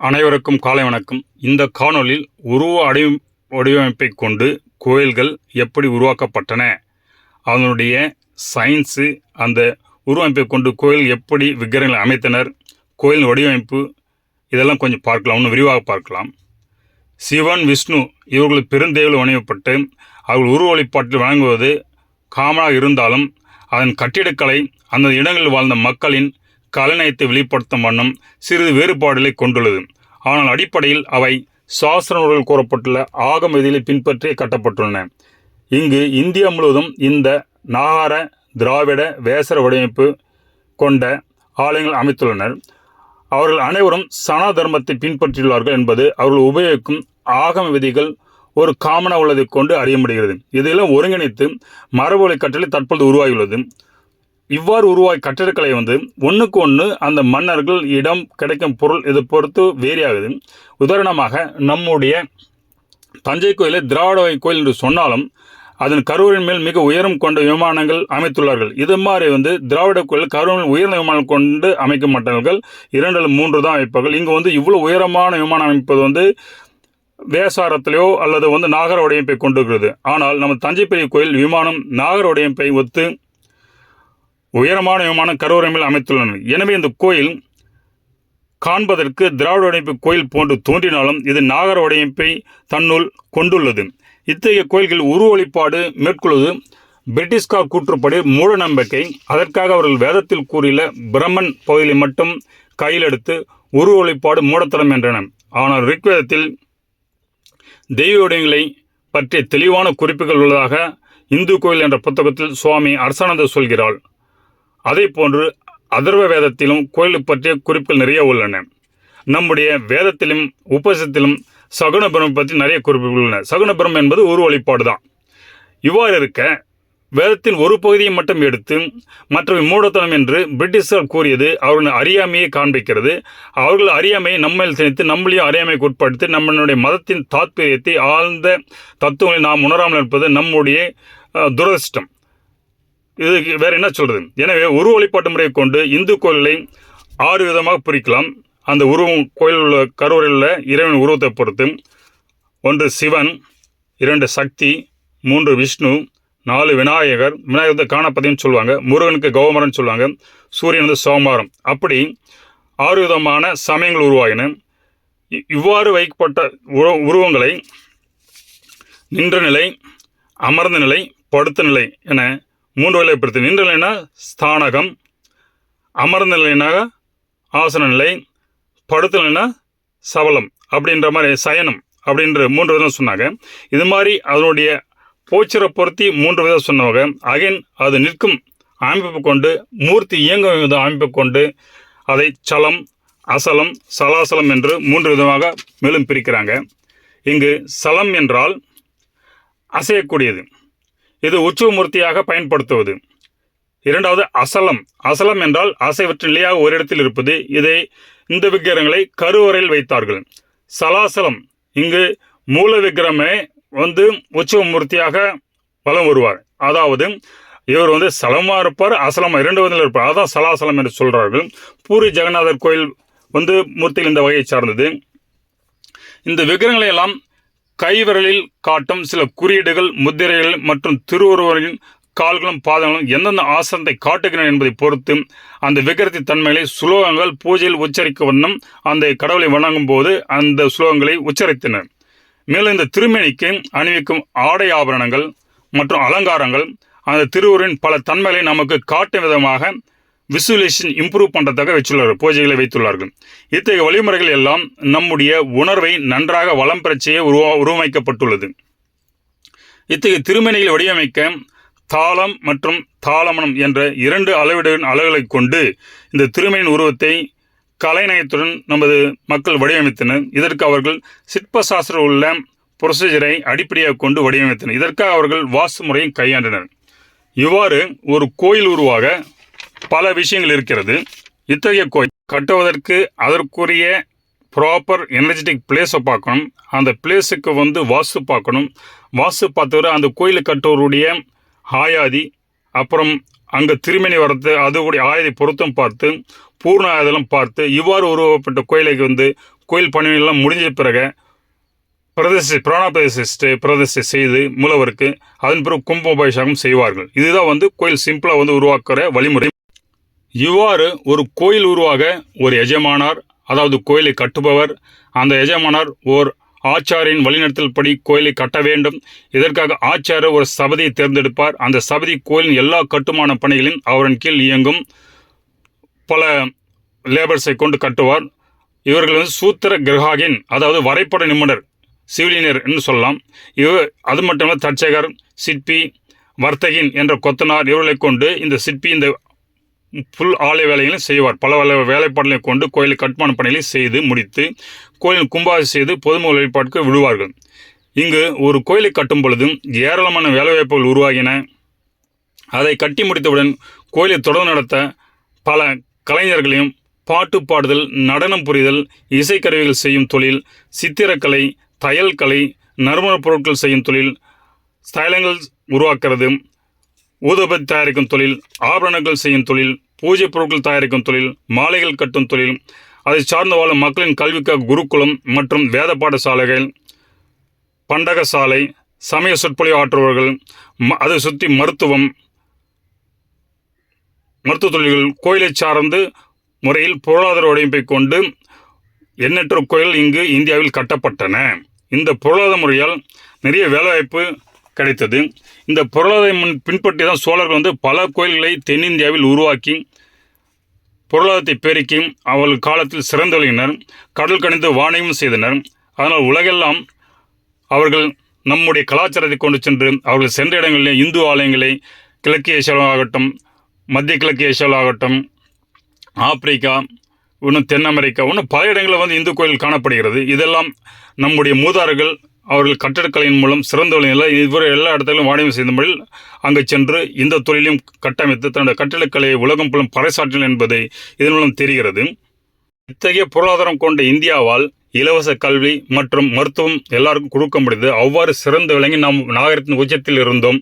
அனைவருக்கும் காலை வணக்கம். இந்த காணொளியில் வடிவமைப்பை கொண்டு கோயில்கள் எப்படி உருவாக்கப்பட்டன, அதனுடைய சயின்ஸு, அந்த உருவமைப்பை கொண்டு கோயில் எப்படி விக்கிரகங்களை அமைத்தனர், கோயில் வடிவமைப்பு, இதெல்லாம் கொஞ்சம் பார்க்கலாம், இன்னும் விரிவாக பார்க்கலாம். சிவன், விஷ்ணு இவர்கள் பெருந்தேவில் வணிகப்பட்டு அவர்கள் உருவ வழிபாட்டில் வழங்குவது காமனாக இருந்தாலும் அதன் கட்டிடக்கலை அந்த இடங்களில் வாழ்ந்த மக்களின் கலைநயத்தை வெளிப்படுத்தும் வண்ணம் சிறிது வேறுபாடுகளை கொண்டுள்ளது. ஆனால் அடிப்படையில் அவை சாஸ்திர நூல்களில் கூறப்பட்டுள்ள ஆகம விதிகளை பின்பற்றியே கட்டப்பட்டுள்ளன. இங்கு இந்தியா முழுவதும் இந்த நாகர, திராவிட, வேசர வடிவமைப்பு கொண்ட ஆலயங்கள் அமைத்துள்ளனர். அவர்கள் அனைவரும் சனா தர்மத்தை பின்பற்றியுள்ளார்கள் என்பது அவர்கள் உபயோகிக்கும் ஆகம விதிகள் ஒரு காமனாக உள்ளதை கொண்டு அறிய முடிகிறது. இதையெல்லாம் ஒருங்கிணைத்து மரபுவழி கட்டளை தற்பொழுது உருவாகியுள்ளது. இவ்வாறு உருவாகி கட்டிடக்கலை ஒன்றுக்கு ஒன்று அந்த மன்னர்கள், இடம், கிடைக்கும் பொருள் இதை பொறுத்து வேறியாகுது. உதாரணமாக நம்முடைய தஞ்சை கோயிலை திராவிட கோயில் என்று சொன்னாலும் அதன் கருவறையின் மேல் மிக உயரம் கொண்ட விமானங்கள் அமைத்துள்ளார்கள். இது மாதிரி திராவிட கோயில் கருவறையில் உயர்ந்த விமானம் கொண்டு அமைக்க மாட்டார்கள், 2 அல்லது 3 தான் அமைப்பார்கள். இங்கு இவ்வளோ உயரமான விமானம் அமைப்பது வேசாரத்திலேயோ அல்லது நாகர வடிவமைப்பை கொண்டிருக்கிறது. ஆனால் நம்ம தஞ்சை பெரிய கோயில் விமானம் நாகர வடிவமைப்பை ஒத்து உயரமான விமானம் கருவறை மேல் அமைத்துள்ளனர். எனவே இந்த கோயில் காண்பதற்கு திராவிட வடிவமைப்பு கோயில் போன்று தோன்றினாலும் இது நாகர வடிவமைப்பை தன்னுள் கொண்டுள்ளது. இத்தகைய கோயில்கள் உருவ வழிபாடு மேற்கொள்வது பிரிட்டிஷ்கார் கூற்றுப்படி மூட நம்பிக்கை. அதற்காக அவர்கள் வேதத்தில் கூறியுள்ள பிரம்மன் பகுதியை மட்டும் கையில் எடுத்து உருவ வழிபாடு மூடத்தனம் என்றனர். ஆனால் ரிக்வேதத்தில் தெய்வ வடிவங்களை பற்றிய தெளிவான குறிப்புகள் உள்ளதாக இந்து கோயில் என்ற புத்தகத்தில் சுவாமி அரசானந்தர் சொல்கிறாள். அதே போன்று அதர்வ வேதத்திலும் கோயிலை பற்றிய குறிப்புகள் நிறைய உள்ளன. நம்முடைய வேதத்திலும் உபநிஷத்திலும் சகுன பிரம்ம பற்றி நிறைய குறிப்புகள் உள்ளன. சகுன பிரம்மம் என்பது ஒரு வழிபாடு தான். இவ்வாறு இருக்க வேதத்தின் ஒரு பகுதியை மட்டும் எடுத்து மற்றவை மூடத்தனம் என்று பிரிட்டிஷார் கூறியது அவர்களின் அறியாமையை காண்பிக்கிறது. அவர்கள் அறியாமையை நம்மையில் திணித்து நம்மளையும் அறியாமைக்கு உட்படுத்தி நம்மளுடைய மதத்தின் தாத்பரியத்தை, ஆழ்ந்த தத்துவங்களை நாம் உணராமல் இருப்பது நம்முடைய துரதிர்ஷ்டம். இது வேறு என்ன சொல்கிறது? எனவே உருவ வழிபாட்டு முறையை கொண்டு இந்து கோயில்களை 6 விதமாக பிரிக்கலாம். அந்த உருவம் கோயிலில் உள்ள கருவறையில் உள்ள இறைவன் உருவத்தை பொறுத்து 1 சிவன், 2 சக்தி, 3 விஷ்ணு, 4 விநாயகர். விநாயகர் காணப்பதின்னு சொல்லுவாங்க, முருகனுக்கு கௌமரன் சொல்லுவாங்க, சூரியன் சோமாரம். அப்படி 6 விதமான சமயங்கள் உருவாகின. இவ்வாறு வைக்கப்பட்ட உருவங்களை நின்ற நிலை, அமர்ந்த நிலை, படுத்த நிலை என 3 வகைப்படுத்து. நின்ற நிலைனா ஸ்தானகம், அமர்ந்த நிலைனாக ஆசன நிலை, படுத்த நிலைனா சவலம் அப்படின்ற மாதிரி சயனம் அப்படின்ற 3 விதம் சொன்னாங்க. இது மாதிரி அதனுடைய போச்சரை பொருத்தி 3 விதம் சொன்னவங்க. அகைன் அது நிற்கும் அமைப்பு கொண்டு, மூர்த்தி இயங்கும் வித அமைப்பு கொண்டு அதை சலம், அசலம், சலாசலம் என்று 3 விதமாக மேலும் பிரிக்கிறாங்க. இங்கு சலம் என்றால் அசையக்கூடியது, இது உற்சவமூர்த்தியாக பயன்படுத்துவது. 2வது அசலம். அசலம் என்றால் அசைவற்ற நிலையாக ஒரு இடத்தில் இருப்பது. இதை இந்த விக்கிரகங்களை கருவறையில் வைத்தார்கள். சலாசலம், இங்கு மூல விக்கிரமே உற்சவமூர்த்தியாக வலம் வருவார். அதாவது இவர் சலமாக இருப்பார், அசலமாக 2 விதத்தில் இருப்பார். அதான் சலாசலம் என்று சொல்கிறார்கள். பூரி ஜெகநாதர் கோயில் மூர்த்திகள் இந்த வகையை சார்ந்தது. இந்த விக்கிரகங்களை எல்லாம் கைவிரலில் காட்டும் சில குறியீடுகள், முத்திரைகள் மற்றும் திருவுருவரின் கால்களும் பாதங்களும் எந்தெந்த ஆசனத்தை காட்டுகின்றன என்பதை பொறுத்து அந்த விக்கிரகத்தின் தன்மைகளை சுலோகங்கள் பூஜையில் உச்சரிக்க வண்ணம் அந்த கடவுளை வணங்கும் போது அந்த சுலோகங்களை உச்சரித்தனர். மேலும் இந்த திருமேனிக்கு அணிவிக்கும் ஆடை ஆபரணங்கள் மற்றும் அலங்காரங்கள் அந்த திருவுருவின் பல தன்மைகளை நமக்கு காட்டும் விதமாக விசுவலேஷன் இம்ப்ரூவ் பண்ணுறதாக பூஜைகளை வைத்துள்ளார்கள். இத்தகைய வழிமுறைகள் எல்லாம் நம்முடைய உணர்வை நன்றாக வளம் பெறச் செய்ய உருவமைக்கப்பட்டுள்ளது. இத்தகைய திருமேனிகளை வடிவமைக்க தாளம் மற்றும் தாளமனம் என்ற 2 அளவுகளை கொண்டு இந்த திருமேனின் உருவத்தை கலைநயத்துடன் நமது மக்கள் வடிவமைத்தனர். இதற்கு அவர்கள் சிற்பசாஸ்திர உள்ள ப்ரொசீஜரை அடிப்படையாக கொண்டு வடிவமைத்தனர். இதற்காக அவர்கள் வாஸ்து முறையை கையாண்டனர். இவ்வாறு ஒரு கோயில் உருவாக பல விஷயங்கள் இருக்கிறது. இத்தகைய கோயில் கட்டுவதற்கு அதற்குரிய ப்ராப்பர் எனர்ஜெட்டிக் பிளேஸை பார்க்கணும். அந்த பிளேஸுக்கு வாஸ்து பார்க்கணும். வாஸ்து பார்த்தவரை அந்த கோயிலை கட்டுவருடைய ஆயாதி, அப்புறம் அங்கே திருமணி வரது, அதுடைய ஆயாதி பொருத்தம் பார்த்து, பூர்ண ஆயுதம் பார்த்து, இவ்வாறு உருவப்பட்ட கோயிலுக்கு கோயில் பணியெல்லாம் முடிஞ்ச பிறகு பிரதிஷ்டை செய்து மூலவருக்கு அதன் பிறகு கும்பாபிஷேகம் செய்வார்கள். இதுதான் வந்து கோயில் சிம்பிளாக வந்து உருவாக்குற வழிமுறை. இவ்வாறு ஒரு கோயில் உருவாக ஒரு எஜமானார், அதாவது கோயிலை கட்டுபவர், அந்த எஜமானார் ஓர் ஆச்சாரியின் வழிநடத்தல் படி கோயிலை கட்ட வேண்டும். இதற்காக ஆச்சாரியர் ஒரு சபதியை தேர்ந்தெடுப்பார். அந்த சபதி கோயிலின் எல்லா கட்டுமான பணிகளையும் அவரின் கீழ் இயங்கும் பல லேபர்ஸை கொண்டு கட்டுவார். இவர்கள் வந்து சூத்திர கிரகாகின், அதாவது வரைபட நிபுணர், சிவிலியனர் என்று சொல்லலாம். அது மட்டுமல்ல தற்சகர், சிற்பி, வர்த்தகின் என்ற கொத்தனார் இவர்களை கொண்டு இந்த சிற்பி இந்த ஃபுல் ஆலய வேலைகளையும் செய்வார். பல வேலைப்பாடுகளை கொண்டு கோயிலை கட்டுமான பணிகளை செய்து முடித்து கோயிலின் கும்பாபிஷேகம் செய்து பொதுமக்கள் வழிபாட்டுக்கு விடுவார்கள். இங்கு ஒரு கோயிலை கட்டும் பொழுது ஏராளமான வேலைவாய்ப்புகள் உருவாகின. அதை கட்டி முடித்தவுடன் கோயிலை தொடர்ந்து நடத்த பல கலைஞர்களையும் பாட்டு பாடுதல், நடனம் புரிதல், இசைக்கருவிகள் செய்யும் தொழில், சித்திரக்கலை, தையல் கலை, நறுமணப் பொருட்கள் செய்யும் தொழில், ஸ்தைலங்கள் உருவாக்குறது, ஊதுபத்தி தயாரிக்கும் தொழில், ஆபரணங்கள் செய்யும் தொழில், பூஜை பொருட்கள் தயாரிக்கும் தொழில், மாலைகள் கட்டும் தொழில், அதை சார்ந்து வாழும் மக்களின் கல்விக்காக குருகுலம் மற்றும் வேத பாடசாலைகள், பண்டகசாலை, சமய சொற்பொழிவு ஆற்றுபவர்கள், அதை சுற்றி மருத்துவ தொழில்கள், கோயிலை சார்ந்து முறையில் பொருளாதார வடிவமைப்பை கொண்டு எண்ணற்ற கோயில்கள் இங்கு இந்தியாவில் கட்டப்பட்டன. இந்த பொருளாதார முறையால் நிறைய வேலைவாய்ப்பு கிடைத்தது. இந்த பொருளாதார பின்பற்றி தான் சோழர்கள் வந்து பல கோயில்களை தென்னிந்தியாவில் உருவாக்கி பொருளாதாரத்தை பெருக்கி அவர்கள் காலத்தில் சிறந்து விளங்கினர். கடல் கணிந்து வாணிகம் செய்தனர். அதனால் உலகெல்லாம் அவர்கள் நம்முடைய கலாச்சாரத்தை கொண்டு சென்று அவர்கள் சென்ற இடங்களில் இந்து ஆலயங்களை, கிழக்கு ஏசியாவாகட்டும், மத்திய கிழக்கு ஏசியாவாகட்டும், ஆப்பிரிக்கா, இன்னும் தென் அமெரிக்கா, இன்னும் பல இடங்களில் வந்து இந்து கோயில் காணப்படுகிறது. இதெல்லாம் நம்முடைய மூதார்கள் அவர்கள் கட்டடக்கலையின் மூலம் சிறந்த வழியில் இவர் எல்லா இடத்திலும் வாணிகம் செய்த முறையில் அங்கு சென்று இந்த தொழிலையும் கட்டமைத்து தன்னுடைய கட்டடக்கலையை உலகம் புலம் பறைசாற்றினர் என்பதை இதன் மூலம் தெரிகிறது. இத்தகைய பொருளாதாரம் கொண்ட இந்தியாவால் இலவச கல்வி மற்றும் மருத்துவம் எல்லாருக்கும் கொடுக்க முடியுது. அவ்வாறு சிறந்து விளங்கி நாம் நாகரிகத்தின் உச்சத்தில் இருந்தோம்.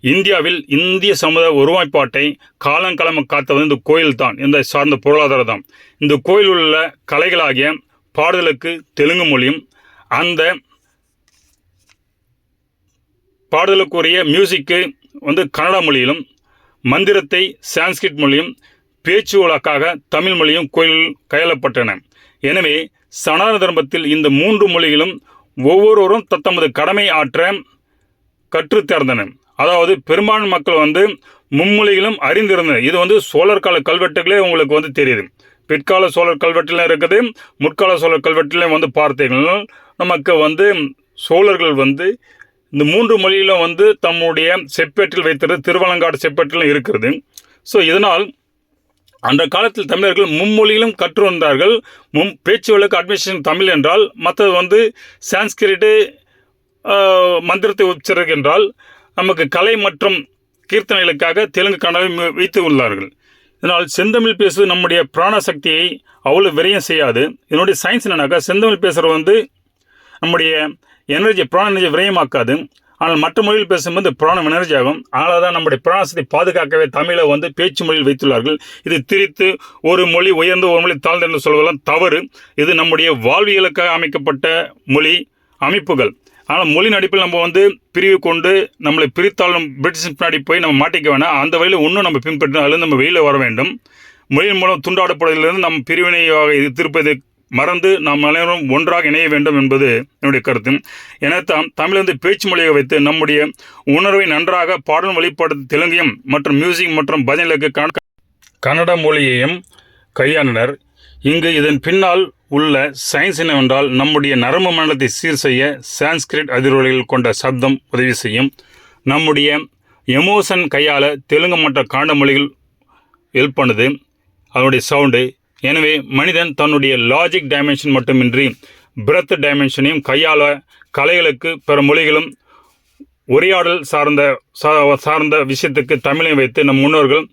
இந்தியாவில் இந்திய சமுதாய ஒருமைப்பாட்டை காலங்காலமாக காத்தது இந்த கோயில் தான், இந்த சார்ந்த பொருளாதாரம் தான். இந்த கோயில் உள்ள கலைகளாகிய பாடுதலுக்கு தெலுங்கு மொழியும், அந்த பாடுதலுக்குரிய மியூசிக்கு வந்து கன்னட மொழியிலும், மந்திரத்தை சான்ஸ்கிரிட் மொழியும், பேச்சு வழக்காக தமிழ் மொழியும் கோயிலில் கையாளப்பட்டன. எனவே சனாதன தர்மத்தில் இந்த 3 மொழிகளும் ஒவ்வொருவரும் தத்தமது கடமை ஆற்ற கற்றுத் தேர்ந்தன. அதாவது பெரும்பான்மை மக்கள் வந்து மும்மொழிகளும் அறிந்திருந்தனர். இது வந்து சோழர் கால கல்வெட்டுகளே உங்களுக்கு வந்து தெரியுது. பிற்கால சோழர் கல்வெட்டிலும் இருக்குது, முற்கால சோழர் கல்வெட்டிலையும் வந்து பார்த்தீங்கன்னா நமக்கு வந்து சோழர்கள் வந்து இந்த 3 மொழியிலும் வந்து தம்முடைய செப்பேட்டில் வைத்திருந்த திருவலங்காடு செப்பேட்டிலும் இருக்கிறது. ஸோ இதனால் அந்த காலத்தில் தமிழர்கள் மும்மொழியிலும் கற்று வந்தார்கள். பேச்சு வழக்கு அட்மினிஸ்ட்ரேஷன் தமிழ் என்றால், மற்றது வந்து சான்ஸ்கிரிட்டு மந்திரத்தை உச்சரிக்கின்றால், நமக்கு கலை மற்றும் கீர்த்தனைகளுக்காக தெலுங்கு கன்னடாவை வைத்து உள்ளார்கள். இதனால் செந்தமிழ் பேசுவது நம்முடைய பிராணசக்தியை அவ்வளோ விரயம் செய்யாது. இதனுடைய சயின்ஸ் என்னன்னாக்கா, செந்தமிழ் பேசுகிறது வந்து நம்முடைய எனர்ஜி, பிராண எனர்ஜி விரயமாக்காது. ஆனால் மற்ற மொழியில் பேசும்போது பிராணம் எனர்ஜி ஆகும். ஆனால் தான் நம்முடைய பிராணசத்தை பாதுகாக்கவே தமிழை வந்து பேச்சு மொழியில் வைத்துள்ளார்கள். இது திரித்து ஒரு மொழி உயர்ந்து ஒரு மொழி தாழ்ந்து என்று சொல்வதெல்லாம் தவறு. இது நம்முடைய வாழ்வியலுக்காக அமைக்கப்பட்ட மொழி அமைப்புகள். ஆனால் மொழி நடிப்பில் நம்ம வந்து பிரிவு கொண்டு நம்மளை பிரித்தாலும் பிரிட்டிஷ் பின்னாடி போய் நம்ம மாட்டிக்க வேணாம். அந்த வழியில் இன்னும் நம்ம பின்பற்றணும். அதில் நம்ம வெளியில் வர வேண்டும். மொழியின் மூலம் துண்டாடப்படுவதிலிருந்து நம்ம பிரிவினையாக திருப்பதை மறந்து நாம் அனைவரும் ஒன்றாக இணைய வேண்டும் என்பது என்னுடைய கருத்து. எனத்தான் தமிழ் வந்து பேச்சு மொழியை வைத்து நம்முடைய உணர்வை நன்றாக பாடல் வழிபாடு தெலுங்கையும் மற்றும் மியூசிக் மற்றும் பஜனைகளுக்கு கன்னட மொழியையும் கையாண்டனர். இங்கு இதன் பின்னால் உள்ள சயின்ஸ் என்னவென்றால், நம்முடைய நரம்பு மண்டலத்தை சீர் செய்ய சான்ஸ்கிரிட் அதிர்வலைகள் கொண்ட சப்தம் உதவி செய்யும். நம்முடைய எமோஷன் கையாள தெலுங்கு மற்ற கன்னட மொழிகள் ஹெல்ப் பண்ணுது, அதனுடைய சவுண்டு. எனவே மனிதன் தன்னுடைய லாஜிக் டைமென்ஷன் மட்டுமின்றி பிரெத் டைமென்ஷனையும் கையாள கலைகளுக்கு பிற மொழிகளும் உரையாடல் சார்ந்த விஷயத்துக்கு தமிழை வைத்து நம் முன்னோர்கள்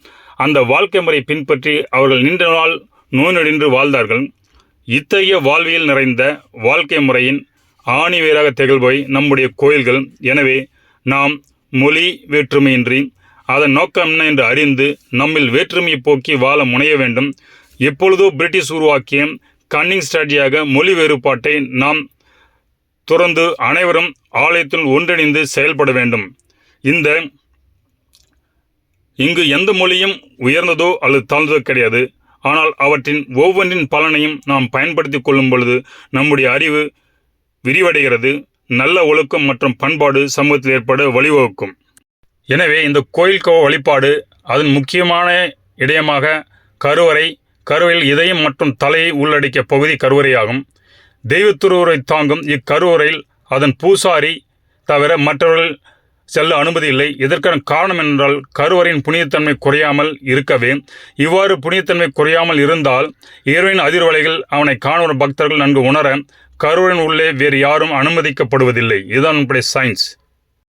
அந்த வாழ்க்கை முறையை பின்பற்றி அவர்கள் நீண்ட நாள் நோய் நொடின்று வாழ்ந்தார்கள். இத்தகைய வாழ்வியல் நிறைந்த வாழ்க்கை முறையின் ஆணிவேராக திகழ்பவை நம்முடைய கோயில்கள். எனவே நாம் மொழி வேற்றுமையின்றி அதன் நோக்கம் என்ன என்று அறிந்து நம்மில் வேற்றுமையை போக்கி வாழ முனைய வேண்டும். எப்பொழுதோ பிரிட்டிஷ் உருவாக்கிய கன்னிங் ஸ்ட்ராட்டஜியாக மொழி வேறுபாட்டை நாம் துறந்து அனைவரும் ஆலயத்தில் ஒன்றிணைந்து செயல்பட வேண்டும். இங்கு எந்த மொழியும் உயர்ந்ததோ அல்லது தாழ்ந்ததோ கிடையாது. ஆனால் அவற்றின் ஒவ்வொன்றின் பலனையும் நாம் பயன்படுத்தி கொள்ளும் பொழுது நம்முடைய அறிவு விரிவடைகிறது. நல்ல ஒழுக்கம் மற்றும் பண்பாடு சமூகத்தில் ஏற்பட வழிவகுக்கும். எனவே இந்த கோயில் வழிபாடு அதன் முக்கியமான இடயமாக கருவறையில் இதயம் மற்றும் தலையை உள்ளடக்கிய பகுதி கருவறையாகும். தெய்வ திருவுருவை தாங்கும் இக்கருவறையில் அதன் பூசாரி தவிர மற்றவர்கள் செல்ல அனுமதி இல்லை. இதற்கான காரணம் என்றால் கருவறையின் புனிதத்தன்மை குறையாமல் இருக்கவே. இவ்வாறு புனிதத்தன்மை குறையாமல் இருந்தால் இறைவனின் அதிர்வலைகள் அவனை காணவரும் பக்தர்கள் நன்கு உணர கருவறையின் உள்ளே வேறு யாரும் அனுமதிக்கப்படுவதில்லை. இதுதான் நம்முடைய சயின்ஸ்.